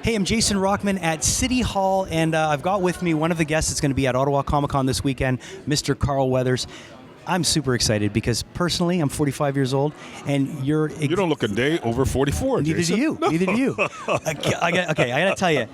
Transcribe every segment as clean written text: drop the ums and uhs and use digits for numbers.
Hey, I'm Jason Rockman at City Hall, and I've got with me one of the guests that's going to be at Ottawa Comiccon this weekend, Mr. Carl Weathers. I'm super excited because personally, I'm 45 years old, and you're... You don't look a day over 44, Neither Jason. do you. Neither do you. I got to tell you,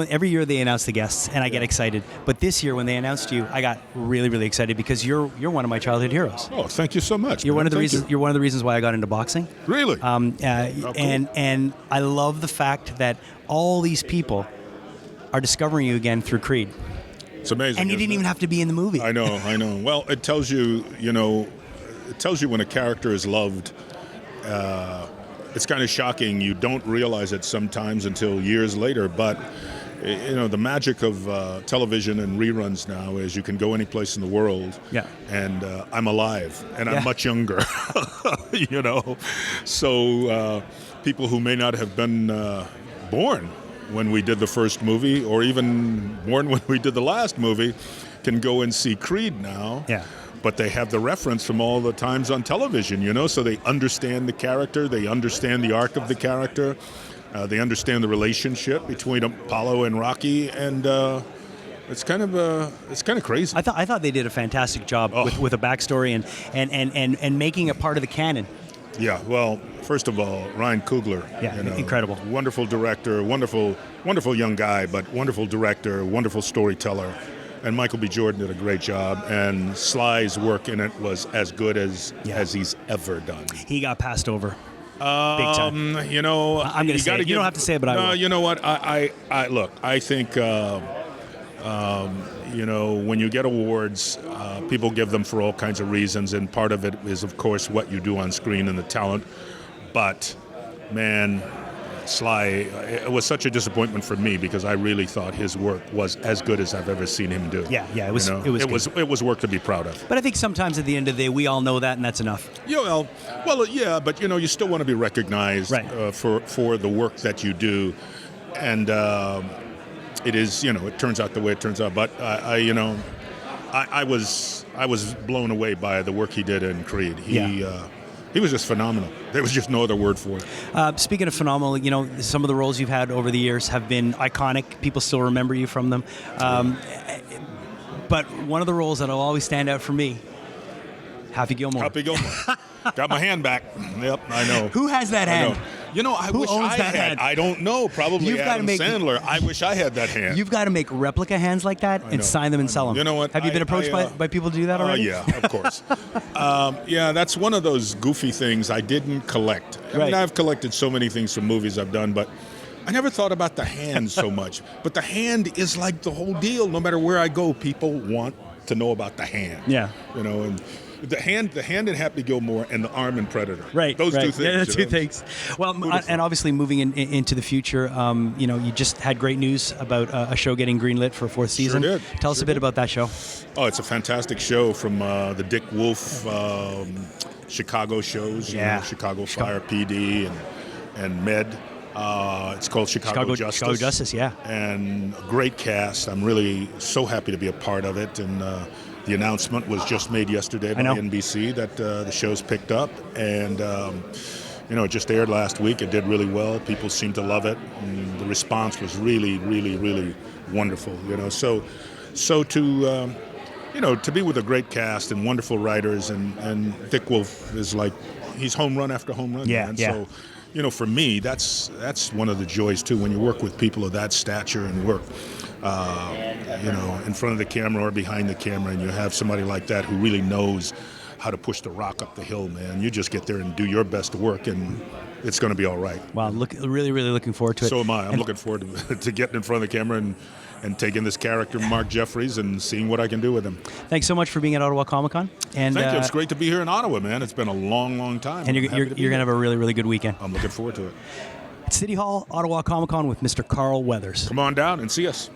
every year they announce the guests, and I get excited. But this year, when they announced you, I got really, really excited because you're one of my childhood heroes. Oh, thank you so much. You're man. one of the Thank reasons. you. You're one of the reasons why I got into boxing. Really? Cool. And I love the fact that all these people are discovering you again through Creed. It's amazing. And you didn't even have to be in the movie. I know. Well, it tells you, it tells you when a character is loved. It's kind of shocking. You don't realize it sometimes until years later. But, the magic of television and reruns now is you can go any place in the world. Yeah. And I'm alive. And I'm much younger. So people who may not have been born when we did the first movie, or even born when we did the last movie, can go and see Creed now. Yeah. But they have the reference from all the times on television, so they understand the character, they understand the arc of the character, they understand the relationship between Apollo and Rocky, and it's kind of crazy. I thought they did a fantastic job with a backstory and making it part of the canon. Yeah, well, first of all, Ryan Coogler. Yeah, incredible. Wonderful director, wonderful young guy, but wonderful director, wonderful storyteller. And Michael B. Jordan did a great job, and Sly's work in it was as good as he's ever done. He got passed over. Big time. I'm going to say it. You don't have to say it, but I will. No, you know what? I look, I think, when you get awards, people give them for all kinds of reasons, and part of it is, of course, what you do on screen and the talent. But, man, Sly, it was such a disappointment for me because I really thought his work was as good as I've ever seen him do. Yeah, it was. It was work to be proud of. But I think sometimes at the end of the day, we all know that, and that's enough. Yeah, well, yeah, but you still want to be recognized for the work that you do, and it is it turns out the way it turns out. But I was blown away by the work he did in Creed. He was just phenomenal. There was just no other word for it. Speaking of phenomenal, some of the roles you've had over the years have been iconic. People still remember you from them. But one of the roles that will always stand out for me, Happy Gilmore. Happy Gilmore. Got my hand back. Yep, I know. Who has that hand? I wish I had. Hand? I don't know. Probably Adam Sandler. I wish I had that hand. You've got to make replica hands like that and sign them and sell them. You know what? Have you been approached by people to do that already? Yeah, of course. That's one of those goofy things I didn't collect. I mean, I've collected so many things from movies I've done, but I never thought about the hand so much. But the hand is like the whole deal. No matter where I go, people want to know about the hand. Yeah. And the hand in Happy Gilmore and the arm in Predator. Right. Those two things. Yeah, two things. Well, and obviously moving into the future, you just had great news about a show getting greenlit for a fourth season. Sure did. Tell us a bit about that show. Oh, it's a fantastic show from the Dick Wolf Chicago shows. Chicago Fire PD and Med. It's called Chicago Justice. Chicago Justice, yeah. And a great cast. I'm really so happy to be a part of it. And the announcement was just made yesterday by NBC that the show's picked up. And, it just aired last week. It did really well. People seemed to love it. And the response was really, really, really wonderful. So to be with a great cast and wonderful writers, and Dick Wolf is like, he's home run after home run. Yeah, man. yeah. So, for me, that's one of the joys too, when you work with people of that stature and work, in front of the camera or behind the camera, and you have somebody like that who really knows how to push the rock up the hill, man. You just get there and do your best work, and it's going to be all right. Wow, really, really looking forward to it. So am I. I'm looking forward to getting in front of the camera and taking this character, Mark Jeffries, and seeing what I can do with him. Thanks so much for being at Ottawa Comiccon. And thank you. It's great to be here in Ottawa, man. It's been a long, long time. And you're going to have a really, really good weekend. I'm looking forward to it. At City Hall, Ottawa Comiccon with Mr. Carl Weathers. Come on down and see us.